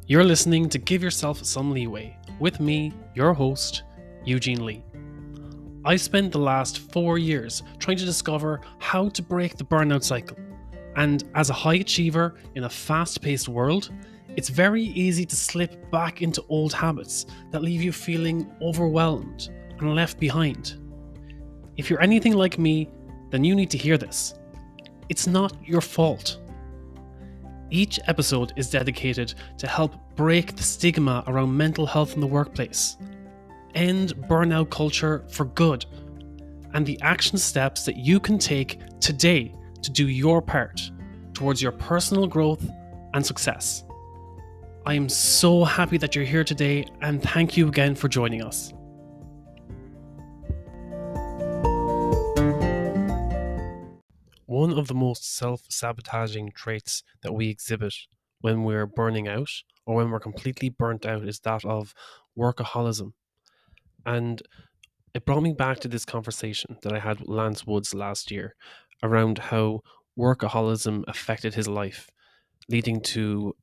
You're listening to Give Yourself Some Leeway with me, your host, Eugene Lee. I spent the last 4 years trying to discover how to break the burnout cycle. And as a high achiever in a fast-paced world, it's very easy to slip back into old habits that leave you feeling overwhelmed and left behind. If you're anything like me, then you need to hear this. It's not your fault. Each episode is dedicated to help break the stigma around mental health in the workplace, end burnout culture for good, and the action steps that you can take today to do your part towards your personal growth and success. I am so happy that you're here today, and thank you again for joining us. One of the most self-sabotaging traits that we exhibit when we're burning out or when we're completely burnt out is that of workaholism. And it brought me back to this conversation that I had with Lance Woods last year around how workaholism affected his life, leading to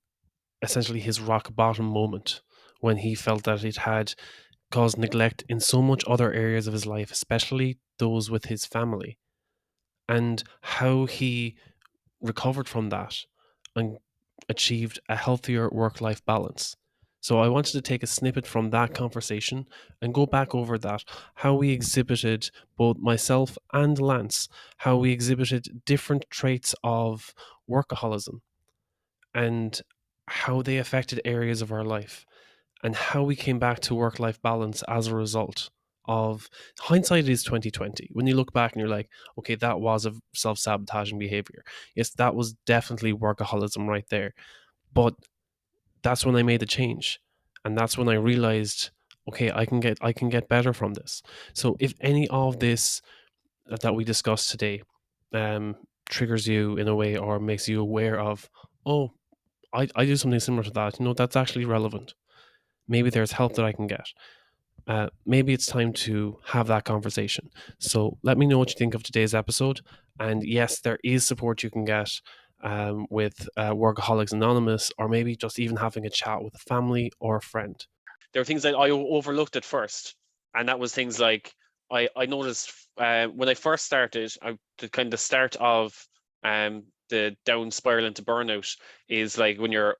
essentially his rock bottom moment when he felt that it had caused neglect in so much other areas of his life, especially those with his family, and how he recovered from that and achieved a healthier work-life balance. So I wanted to take a snippet from that conversation and go back over that, how we exhibited, both myself and Lance, how we exhibited different traits of workaholism and how they affected areas of our life and how we came back to work-life balance as a result of hindsight is 2020. When you look back and you're like, okay, that was a self-sabotaging behavior. Yes, that was definitely workaholism right there. But that's when I made the change. And that's when I realized, okay, I can get better from this. So if any of this that we discussed today triggers you in a way or makes you aware of, oh, I do something similar to that, that's actually relevant. Maybe there's help that I can get. Maybe it's time to have that conversation. So let me know what you think of today's episode. And yes, there is support you can get with Workaholics Anonymous, or maybe just even having a chat with a family or a friend. There were things that I overlooked at first, and that was things like I noticed when I first started, the kind of start of the down spiral into burnout is like when you're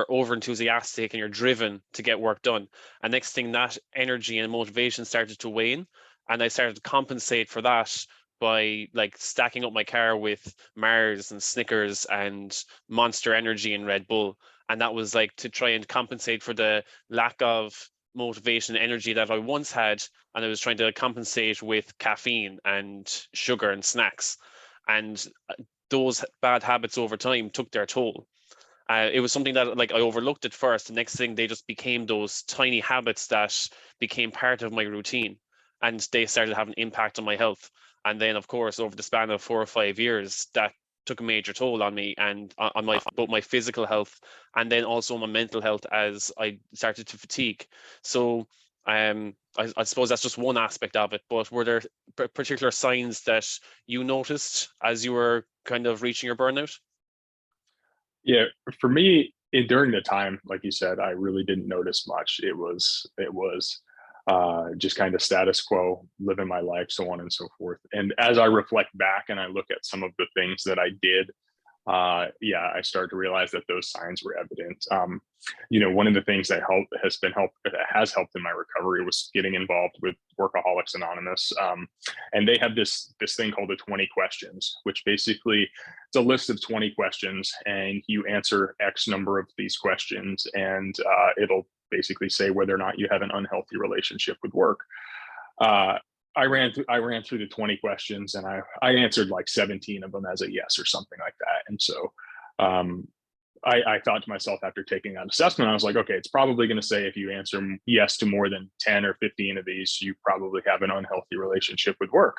over enthusiastic and you're driven to get work done, and next thing that energy and motivation started to wane, and I started to compensate for that by like stacking up my car with Mars and Snickers and Monster Energy and Red Bull. And that was like to try and compensate for the lack of motivation and energy that I once had. And I was trying to compensate with caffeine and sugar and snacks. And those bad habits over time took their toll. It was something that like I overlooked at first. The next thing, they just became those tiny habits that became part of my routine, and they started having an impact on my health. And then, of course, over the span of 4 or 5 years, that took a major toll on me and on my both my physical health and then also my mental health as I started to fatigue. So I suppose that's just one aspect of it. But were there particular signs that you noticed as you were kind of reaching your burnout? Yeah, for me, during the time, like you said, I really didn't notice much. It was just kind of status quo, living my life, so on and so forth. And as I reflect back and I look at some of the things that I did, yeah, I started to realize that those signs were evident. One of the things that has helped in my recovery was getting involved with Workaholics Anonymous, and they have this thing called the 20 questions, which basically it's a list of 20 questions, and you answer X number of these questions, and it'll basically say whether or not you have an unhealthy relationship with work. Uh, I ran through the 20 questions, and I answered like 17 of them as a yes or something like that. And so um, I thought to myself after taking that assessment, I was like, okay, it's probably going to say if you answer yes to more than 10 or 15 of these, you probably have an unhealthy relationship with work.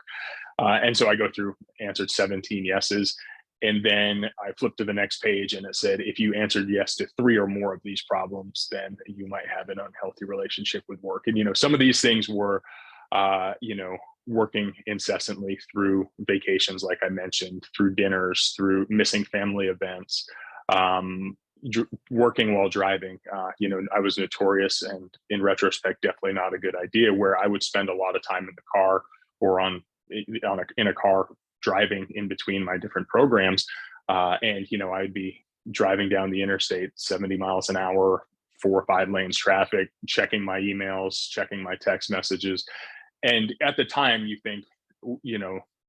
And so I go through, answered 17 yeses. And then I flipped to the next page and it said, if you answered yes to 3 or more of these problems, then you might have an unhealthy relationship with work. And, some of these things were, working incessantly through vacations, like I mentioned, through dinners, through missing family events, working while driving. I was notorious, and in retrospect, definitely not a good idea, where I would spend a lot of time in the car or in a car driving in between my different programs. And I'd be driving down the interstate 70 miles an hour, 4 or 5 lanes traffic, checking my emails, checking my text messages. And at the time you think,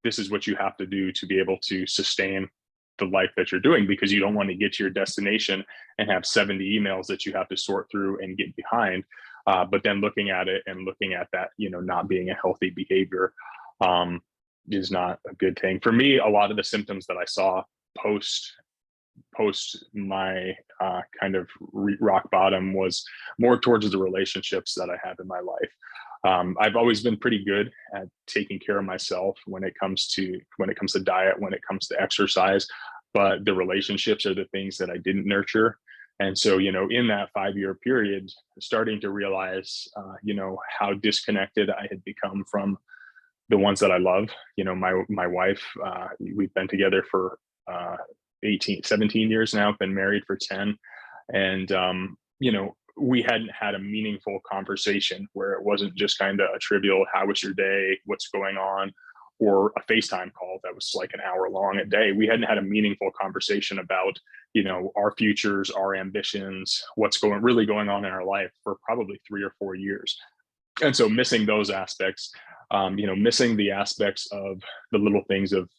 this is what you have to do to be able to sustain the life that you're doing, because you don't want to get to your destination and have 70 emails that you have to sort through and get behind. But then looking at it and looking at that, not being a healthy behavior is not a good thing. For me, a lot of the symptoms that I saw post my kind of rock bottom was more towards the relationships that I have in my life. I've always been pretty good at taking care of myself when it comes to diet, when it comes to exercise, but the relationships are the things that I didn't nurture. And so, in that 5-year period, starting to realize, how disconnected I had become from the ones that I love. My wife, we've been together for 17 years now, been married for 10. And, we hadn't had a meaningful conversation where it wasn't just kind of a trivial, how was your day? What's going on? Or a FaceTime call that was like an hour long a day. We hadn't had a meaningful conversation about, our futures, our ambitions, what's really going on in our life for probably 3 or 4 years. And so missing those aspects, missing the aspects of the little things of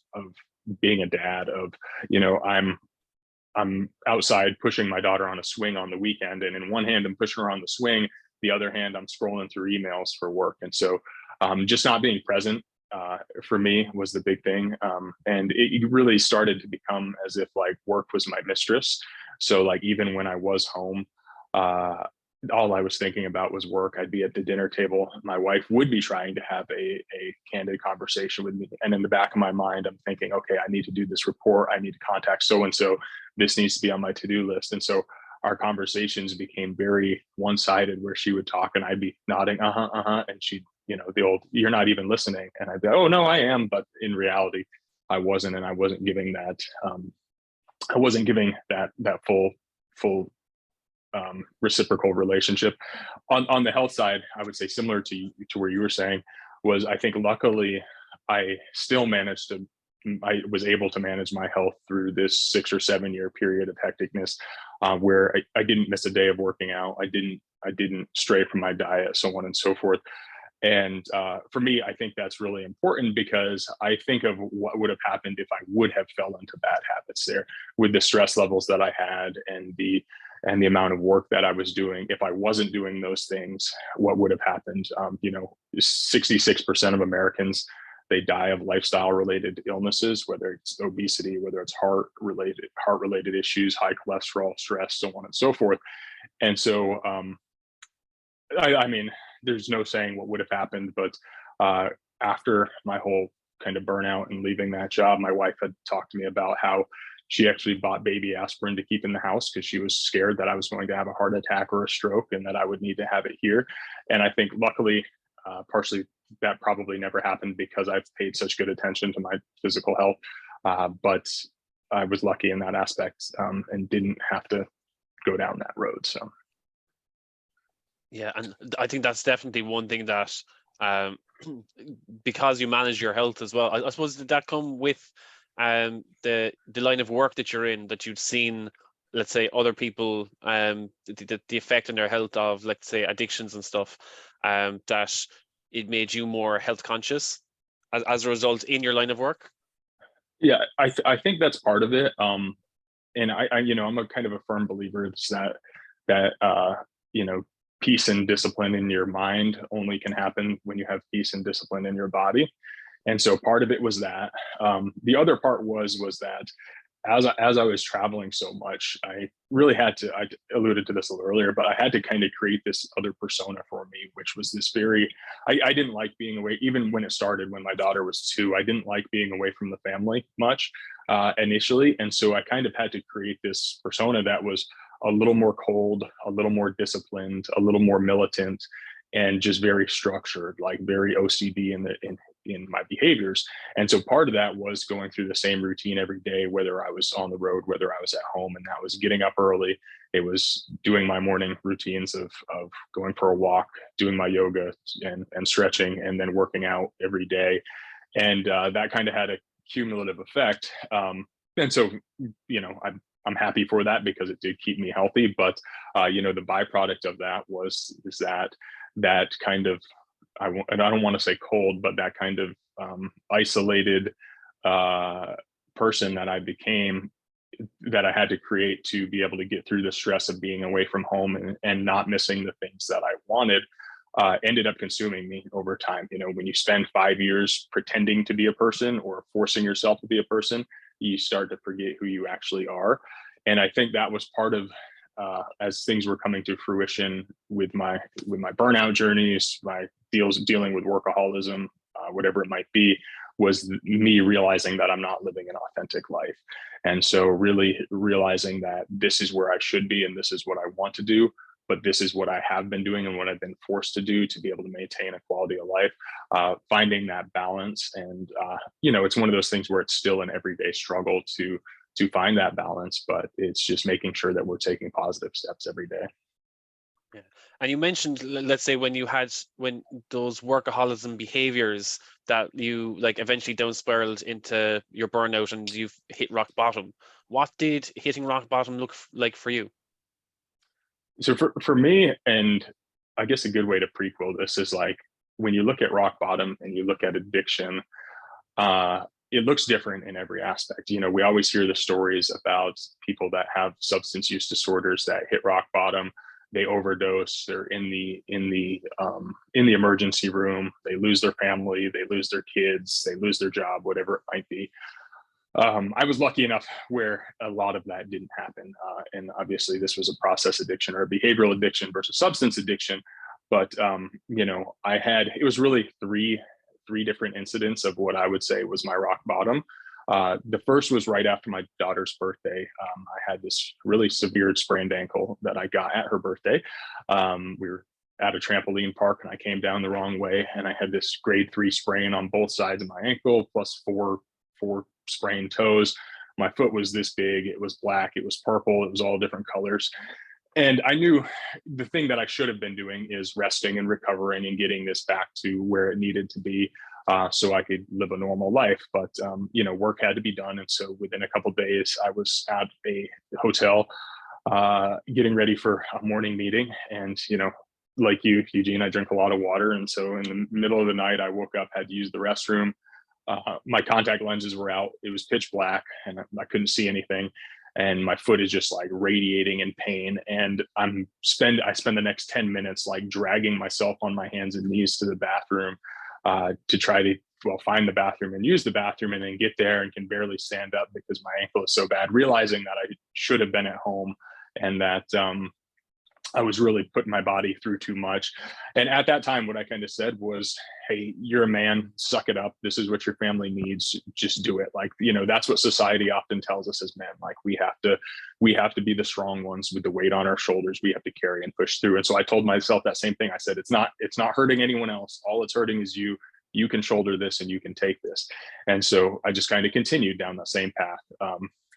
being a dad, of, I'm outside pushing my daughter on a swing on the weekend, and in one hand I'm pushing her on the swing, the other hand I'm scrolling through emails for work. And so just not being present for me was the big thing. And it really started to become as if like work was my mistress. So like even when I was home, all I was thinking about was work. I'd be at the dinner table. My wife would be trying to have a candid conversation with me. And in the back of my mind, I'm thinking, okay, I need to do this report. I need to contact so-and-so. This needs to be on my to-do list. And so our conversations became very one-sided, where she would talk and I'd be nodding, and she'd, the old, you're not even listening. And I'd be, oh no, I am. But in reality, I wasn't. And I wasn't giving that, that full reciprocal relationship. On the health side, I would say similar to where you were saying, was I think luckily I was able to manage my health through this 6 or 7 year period of hecticness, where I didn't miss a day of working out. I didn't stray from my diet, so on and so forth. And for me, I think that's really important, because I think of what would have happened if I would have fell into bad habits there, with the stress levels that I had and the amount of work that I was doing. If I wasn't doing those things, what would have happened? 66% of Americans, they die of lifestyle related illnesses, whether it's obesity, whether it's heart related issues, high cholesterol, stress, so on and so forth. And so, I mean, there's no saying what would have happened, but after my whole kind of burnout and leaving that job, my wife had talked to me about how she actually bought baby aspirin to keep in the house, because she was scared that I was going to have a heart attack or a stroke and that I would need to have it here. And I think luckily, partially that probably never happened because I've paid such good attention to my physical health. But I was lucky in that aspect, and didn't have to go down that road. So. Yeah, and I think that's definitely one thing that, because you manage your health as well, I suppose, did that come with the line of work that you're in, that you'd seen, let's say, other people, the effect on their health of, let's say, addictions and stuff, that it made you more health conscious as a result in your line of work? Yeah, I think that's part of it. And I'm a kind of a firm believer that peace and discipline in your mind only can happen when you have peace and discipline in your body. And so part of it was that. The other part was that as I was traveling so much, I really had to, I alluded to this a little earlier, but I had to kind of create this other persona for me, which was this I didn't like being away. Even when it started, when my daughter was 2, I didn't like being away from the family much initially. And so I kind of had to create this persona that was a little more cold, a little more disciplined, a little more militant, and just very structured, like very OCD my behaviors. And so part of that was going through the same routine every day, whether I was on the road, whether I was at home, and that was getting up early. It was doing my morning routines of going for a walk, doing my yoga and stretching, and then working out every day. And that kind of had a cumulative effect. And so, I'm happy for that because it did keep me healthy. But the byproduct of that is that kind of, and I don't want to say cold, but that kind of isolated person that I became, that I had to create to be able to get through the stress of being away from home and not missing the things that I wanted, ended up consuming me over time. When you spend 5 years pretending to be a person or forcing yourself to be a person, you start to forget who you actually are. And I think that was part of, as things were coming to fruition with my burnout journeys, my dealing with workaholism, whatever it might be, was me realizing that I'm not living an authentic life. And so really realizing that this is where I should be and this is what I want to do, but this is what I have been doing and what I've been forced to do to be able to maintain a quality of life, finding that balance. And, it's one of those things where it's still an everyday struggle to find that balance, but it's just making sure that we're taking positive steps every day. Yeah. And you mentioned, let's say when those workaholism behaviors that you like eventually down spiraled into your burnout and you've hit rock bottom. What did hitting rock bottom look like for you? So for me, and I guess a good way to prequel this is like, when you look at rock bottom and you look at addiction, it looks different in every aspect. We always hear the stories about people that have substance use disorders that hit rock bottom. They overdose. They're in the emergency room. They lose their family. They lose their kids. They lose their job, whatever it might be. I was lucky enough where a lot of that didn't happen. And obviously this was a process addiction or a behavioral addiction versus substance addiction. But, it was really three different incidents of what I would say was my rock bottom. The first was right after my daughter's birthday. I had this really severe sprained ankle that I got at her birthday. We were at a trampoline park and I came down the wrong way and I had this grade 3 sprain on both sides of my ankle, plus four sprained toes. My foot was this big. It was black. It was purple. It was all different colors. And I knew the thing that I should have been doing is resting and recovering and getting this back to where it needed to be, so I could live a normal life. But, work had to be done. And so within a couple of days, I was at a hotel getting ready for a morning meeting. And, like you, Eugene, I drink a lot of water. And so in the middle of the night, I woke up, had to use the restroom. My contact lenses were out. It was pitch black and I couldn't see anything. And my foot is just like radiating in pain. And I spend the next 10 minutes like dragging myself on my hands and knees to the bathroom to try to find the bathroom and use the bathroom, and then get there and can barely stand up because my ankle is so bad, realizing that I should have been at home and that I was really putting my body through too much. And at that time, what I kind of said was, hey, you're a man, suck it up. This is what your family needs. Just do it. Like, that's what society often tells us as men. Like we have to be the strong ones with the weight on our shoulders. We have to carry and push through. And so I told myself that same thing. I said, it's not hurting anyone else. All it's hurting is you. You can shoulder this and you can take this. And so I just kind of continued down that same path.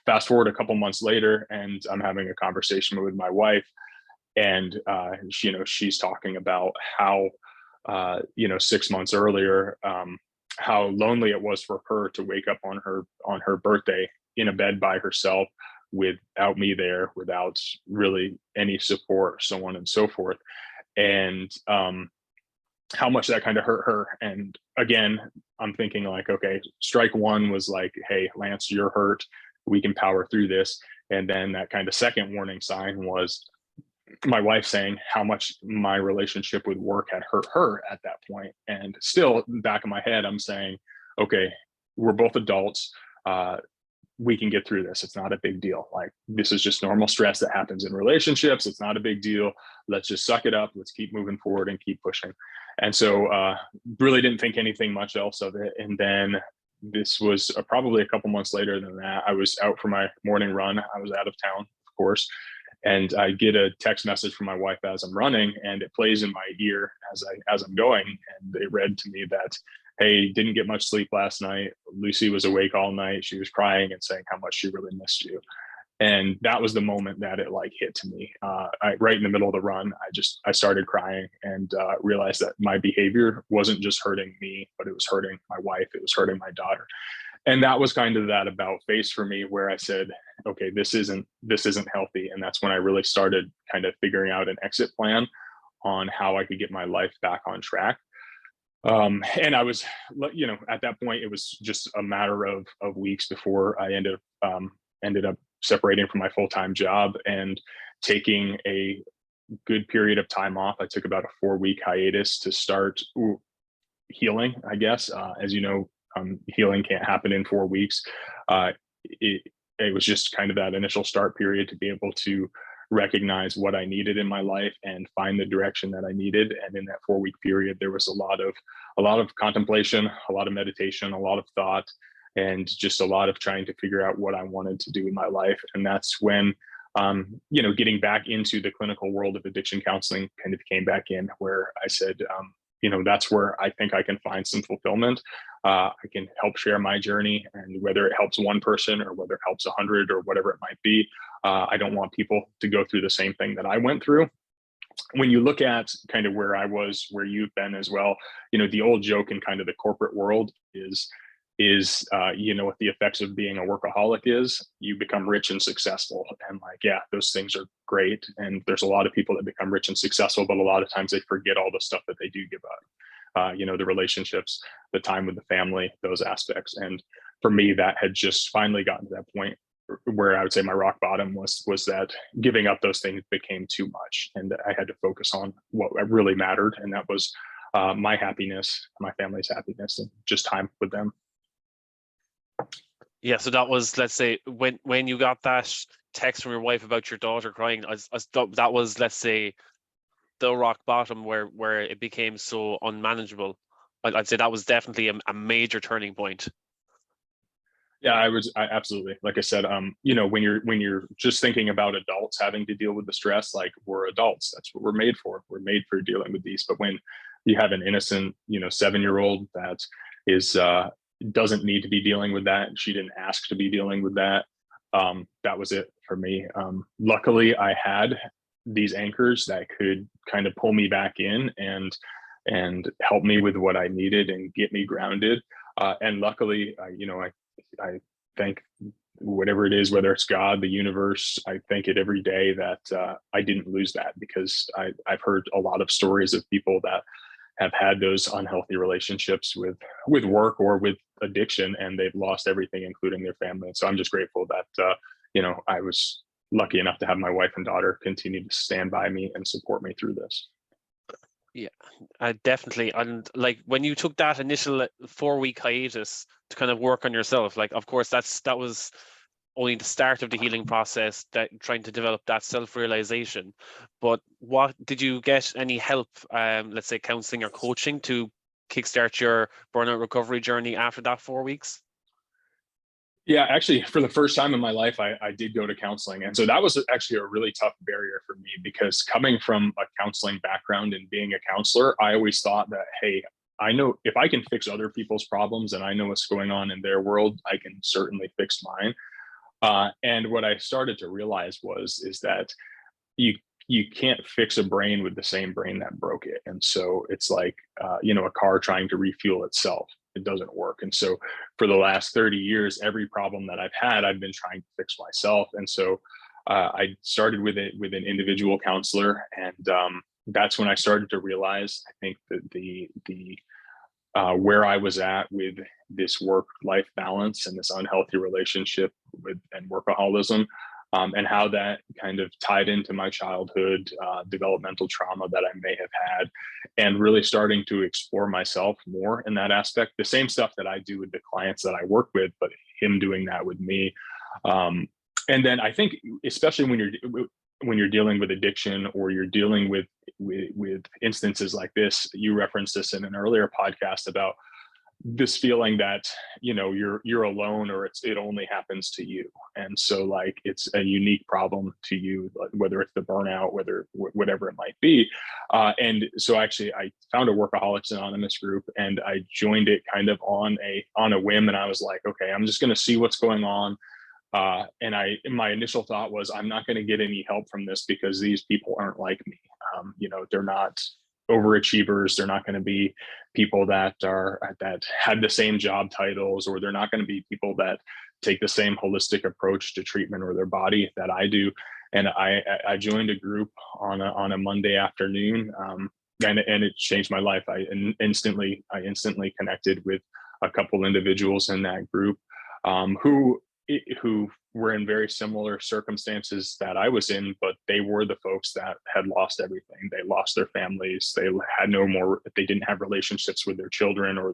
Fast forward a couple months later, and I'm having a conversation with my wife. And she's talking about how 6 months earlier, how lonely it was for her to wake up on her birthday in a bed by herself without me there, without really any support, so on and so forth. And how much that kind of hurt her. And again, I'm thinking like, okay, strike one was like, hey, Lance, you're hurt. We can power through this. And then that kind of second warning sign was my wife saying how much my relationship with work had hurt her at that point. And still back in my head, I'm saying, okay, we're both adults. We can get through this. It's not a big deal. Like, this is just normal stress that happens in relationships. It's not a big deal. Let's just suck it up. Let's keep moving forward and keep pushing. And so really didn't think anything much else of it. And then this was probably a couple months later than that. I was out for my morning run. I was out of town, of course. And I get a text message from my wife as I'm running, and it plays in my ear as I'm going. And it read to me that hey, didn't get much sleep last night. Lucy was awake all night. She was crying and saying how much she really missed you. And that was the moment that it like hit to me. Right in the middle of the run, I started crying and realized that my behavior wasn't just hurting me, but it was hurting my wife. It was hurting my daughter. And that was kind of that about face for me, where I said, okay, this isn't healthy. And that's when I really started kind of figuring out an exit plan on how I could get my life back on track. And I was, at that point, it was just a matter of weeks before I ended up separating from my full-time job and taking a good period of time off. I took about a 4-week hiatus to start healing, I guess. As you know, healing can't happen in 4 weeks. It was just kind of that initial start period to be able to recognize what I needed in my life and find the direction that I needed. And in that 4-week period, there was a lot of contemplation, a lot of meditation, a lot of thought, and just a lot of trying to figure out what I wanted to do in my life. And that's when, getting back into the clinical world of addiction counseling kind of came back in, where I said, that's where I think I can find some fulfillment. I can help share my journey, and whether it helps one person or whether it helps 100 or whatever it might be, I don't want people to go through the same thing that I went through. When you look at kind of where I was, where you've been as well, the old joke in kind of the corporate world is what the effects of being a workaholic is. You become rich and successful, and like, yeah, those things are great, and there's a lot of people that become rich and successful, but a lot of times they forget all the stuff that they do give up. The relationships, the time with the family, those aspects. And for me, that had just finally gotten to that point where I would say my rock bottom was that giving up those things became too much, and I had to focus on what really mattered, and that was my happiness, my family's happiness, and just time with them. Yeah, so that was, let's say, when you got that text from your wife about your daughter crying, that was, let's say, the rock bottom where it became so unmanageable. I'd say that was definitely a major turning point. Yeah, I absolutely, like I said, when you're just thinking about adults having to deal with the stress, like, we're adults, that's what we're made for. We're made for dealing with these. But when you have an innocent, 7-year-old that is doesn't need to be dealing with that, she didn't ask to be dealing with that, that was it for me. Luckily, I had these anchors that could kind of pull me back in and help me with what I needed and get me grounded. And luckily, I thank whatever it is, whether it's God, the universe, I thank it every day that I didn't lose that, because I've heard a lot of stories of people that have had those unhealthy relationships with work or with addiction, and they've lost everything, including their family. And so I'm just grateful that, I was lucky enough to have my wife and daughter continue to stand by me and support me through this. Yeah, definitely. And like, when you took that initial 4-week hiatus to kind of work on yourself, like, of course, that was only the start of the healing process, that trying to develop that self-realization. But what did you get any help, let's say counseling or coaching, to kickstart your burnout recovery journey after that 4 weeks? Yeah, actually, for the first time in my life, I did go to counseling. And so that was actually a really tough barrier for me, because coming from a counseling background and being a counselor, I always thought that, hey, I know if I can fix other people's problems and I know what's going on in their world, I can certainly fix mine. And what I started to realize is that you can't fix a brain with the same brain that broke it. And so it's like, a car trying to refuel itself. It doesn't work. And so for the last 30 years, every problem that I've had, I've been trying to fix myself. And so I started with an individual counselor, and that's when I started to realize, I think, that the where I was at with this work-life balance and this unhealthy relationship and workaholism, and how that kind of tied into my childhood developmental trauma that I may have had, and really starting to explore myself more in that aspect. The same stuff that I do with the clients that I work with, but him doing that with me. And then I think, especially when you're dealing with addiction, or you're dealing with instances like this, you referenced this in an earlier podcast about this feeling that, you know, you're alone, or it only happens to you. And so like it's a unique problem to you, like, whether it's the burnout, whatever it might be. And so actually I found a Workaholics Anonymous group, and I joined it kind of on a whim. And I was like, okay, I'm just going to see what's going on. And my initial thought was, I'm not going to get any help from this because these people aren't like me. You know, they're not overachievers. They're not going to be people that had the same job titles, or they're not going to be people that take the same holistic approach to treatment or their body that I do. And I joined a group on a Monday afternoon, and it changed my life. I instantly connected with a couple individuals in that group, who were in very similar circumstances that I was in, but they were the folks that had lost everything. They lost their families. They had no more, they didn't have relationships with their children or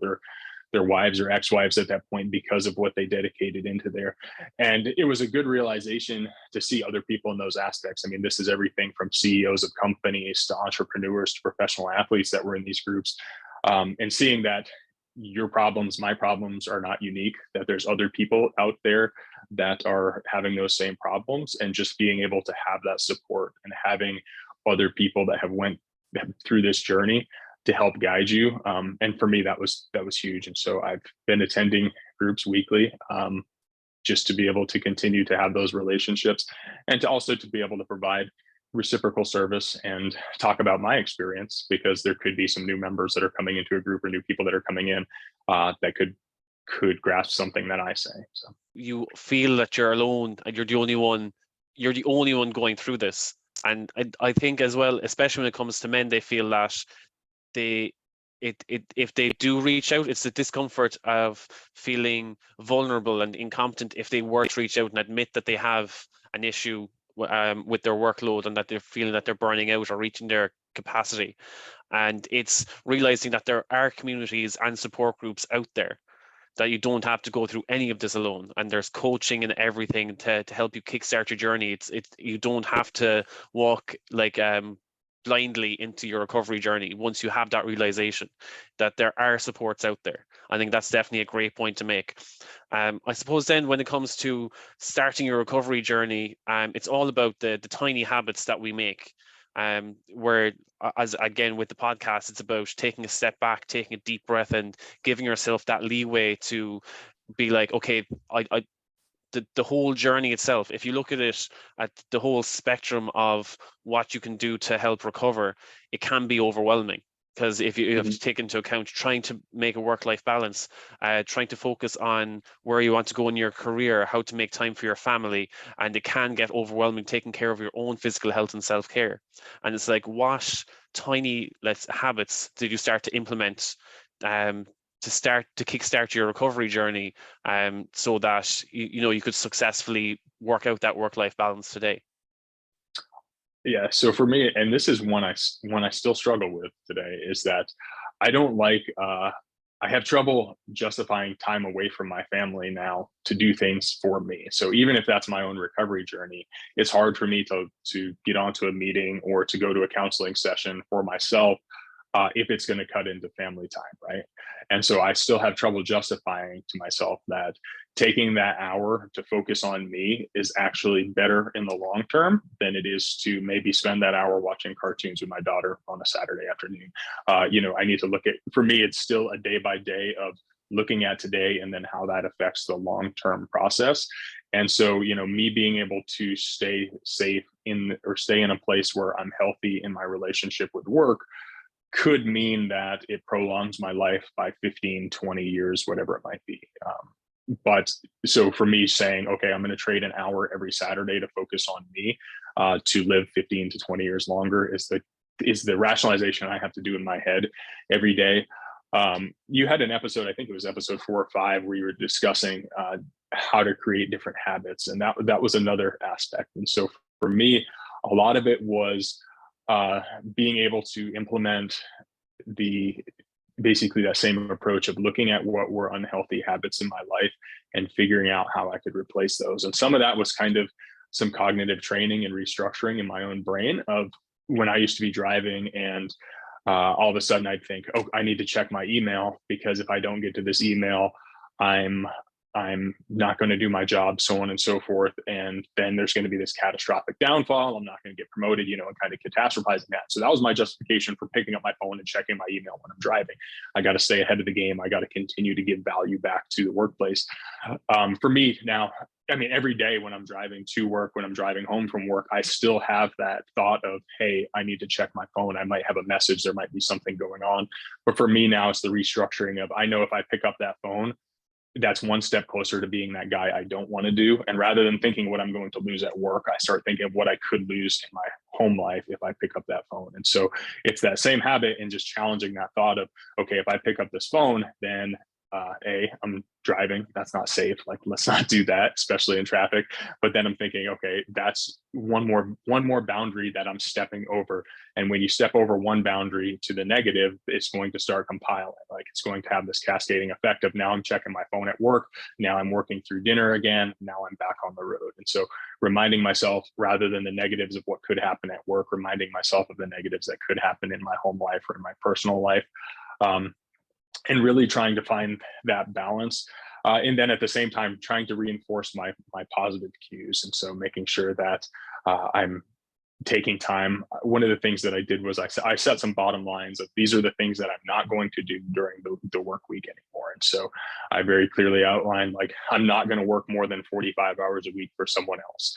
their wives or ex-wives at that point because of what they dedicated into there. And it was a good realization to see other people in those aspects. I mean, this is everything from CEOs of companies to entrepreneurs to professional athletes that were in these groups. And seeing that your problems, my problems are not unique, that there's other people out there that are having those same problems, and just being able to have that support and having other people that have went through this journey to help guide you. And for me, that was huge. And so I've been attending groups weekly, just to be able to continue to have those relationships, and to also to be able to provide reciprocal service and talk about my experience, because there could be some new members that are coming into a group, or new people that are coming in, that could grasp something that I say. So You feel that you're alone and you're the only one going through this. And I think as well, especially when it comes to men, they feel that if they do reach out, it's the discomfort of feeling vulnerable and incompetent if they were to reach out and admit that they have an issue with their workload, and that they're feeling that they're burning out or reaching their capacity. And it's realizing that there are communities and support groups out there, that you don't have to go through any of this alone, and there's coaching and everything to help you kickstart your journey. It's you don't have to walk like blindly into your recovery journey once you have that realization that there are supports out there. I think that's definitely a great point to make. I suppose then when it comes to starting your recovery journey, it's all about the tiny habits that we make. Where, as again with the podcast, it's about taking a step back, taking a deep breath, and giving yourself that leeway to be like, okay, the whole journey itself, if you look at it at the whole spectrum of what you can do to help recover, it can be overwhelming. Because if you have to take into account trying to make a work-life balance, trying to focus on where you want to go in your career, how to make time for your family, and it can get overwhelming taking care of your own physical health and self-care. And it's like, what tiny habits did you start to implement to kickstart your recovery journey, so that you could successfully work out that work-life balance today? Yeah, so for me, and this is one I still struggle with today, is that I don't like I have trouble justifying time away from my family now to do things for me. So even if that's my own recovery journey, it's hard for me to get onto a meeting or to go to a counseling session for myself, if it's going to cut into family time, right? And so I still have trouble justifying to myself that taking that hour to focus on me is actually better in the long term than it is to maybe spend that hour watching cartoons with my daughter on a Saturday afternoon. I need to look at, for me, it's still a day by day of looking at today and then how that affects the long-term process. And so, me being able to stay safe stay in a place where I'm healthy in my relationship with work could mean that it prolongs my life by 15, 20 years, whatever it might be. But so for me, saying, okay, I'm going to trade an hour every Saturday to focus on me, to live 15 to 20 years longer is the rationalization I have to do in my head every day. You had an episode, I think it was episode 4 or 5, where you were discussing how to create different habits. And that was another aspect. And so for me, a lot of it was being able to implement basically that same approach of looking at what were unhealthy habits in my life and figuring out how I could replace those. And some of that was kind of some cognitive training and restructuring in my own brain of when I used to be driving and all of a sudden I'd think, oh, I need to check my email, because if I don't get to this email, I'm not going to do my job, so on and so forth. And then there's going to be this catastrophic downfall. I'm not going to get promoted, and kind of catastrophizing that. So that was my justification for picking up my phone and checking my email when I'm driving. I got to stay ahead of the game. I got to continue to give value back to the workplace. For me now, I mean, every day when I'm driving to work, when I'm driving home from work, I still have that thought of, hey, I need to check my phone. I might have a message. There might be something going on. But for me now, it's the restructuring of, I know if I pick up that phone, that's one step closer to being that guy I don't want to do. And rather than thinking what I'm going to lose at work, I start thinking of what I could lose in my home life if I pick up that phone. And so it's that same habit, and just challenging that thought of, okay, if I pick up this phone, then I'm driving. That's not safe. Like, let's not do that, especially in traffic. But then I'm thinking, okay, that's one more boundary that I'm stepping over. And when you step over one boundary to the negative, it's going to start compiling. Like, it's going to have this cascading effect of, now I'm checking my phone at work. Now I'm working through dinner again. Now I'm back on the road. And so reminding myself, rather than the negatives of what could happen at work, reminding myself of the negatives that could happen in my home life or in my personal life. And really trying to find that balance. And then at the same time, trying to reinforce my positive cues. And so making sure that I'm taking time. One of the things that I did was I set some bottom lines of, these are the things that I'm not going to do during the work week anymore. And so I very clearly outlined, like, I'm not going to work more than 45 hours a week for someone else.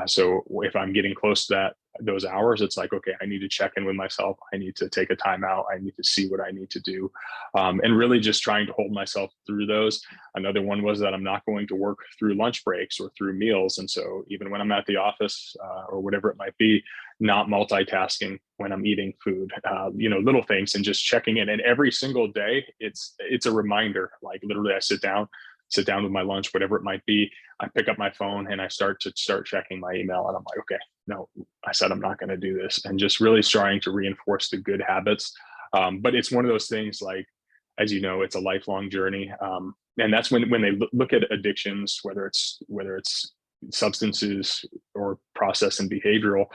So if I'm getting close to those hours, it's like, okay, I need to check in with myself. I need to take a time out. I need to see what I need to do. And really just trying to hold myself through those. Another one was that I'm not going to work through lunch breaks or through meals. And so even when I'm at the office or whatever it might be, not multitasking when I'm eating food, little things, and just checking in. And every single day, it's a reminder. Like, literally I sit down with my lunch, whatever it might be. I pick up my phone and I start checking my email, and I'm like, okay, no, I said I'm not going to do this, and just really trying to reinforce the good habits. But it's one of those things, like, as you know, it's a lifelong journey. And that's when they look at addictions, whether it's substances or process and behavioral.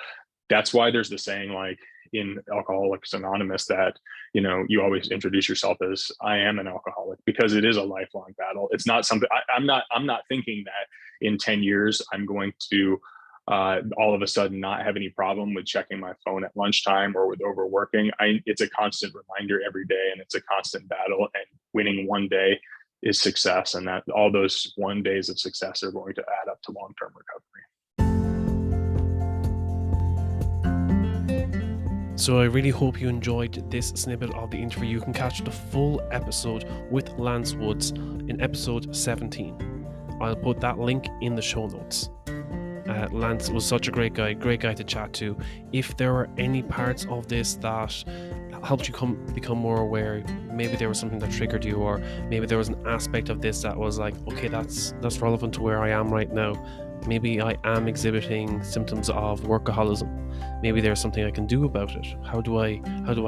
That's why there's the saying, like, in Alcoholics Anonymous, that, you always introduce yourself as, I am an alcoholic, because it is a lifelong battle. It's not something I'm not thinking that in 10 years I'm going to all of a sudden not have any problem with checking my phone at lunchtime or with overworking. It's a constant reminder every day, and it's a constant battle, and winning one day is success, and that all those one days of success are going to add up to long-term recovery. So I really hope you enjoyed this snippet of the interview. You can catch the full episode with Lance Woods in episode 17. I'll put that link in the show notes. Lance was such a great guy to chat to. If there were any parts of this that helped you become more aware, maybe there was something that triggered you, or maybe there was an aspect of this that was like, okay, that's relevant to where I am right now. Maybe I am exhibiting symptoms of workaholism. Maybe there's something I can do about it. How do I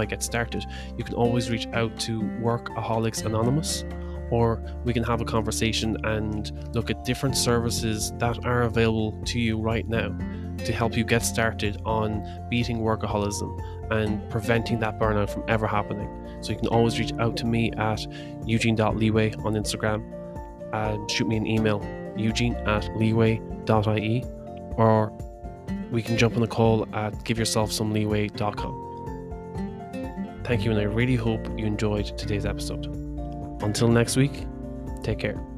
get started? You can always reach out to Workaholics Anonymous, or we can have a conversation and look at different services that are available to you right now to help you get started on beating workaholism and preventing that burnout from ever happening. So you can always reach out to me at eugene.leeway on Instagram, and shoot me an email, eugene@leeway.ie, or we can jump on a call at giveyourselfsomeleeway.com. Thank you, and I really hope you enjoyed today's episode. Until next week, take care.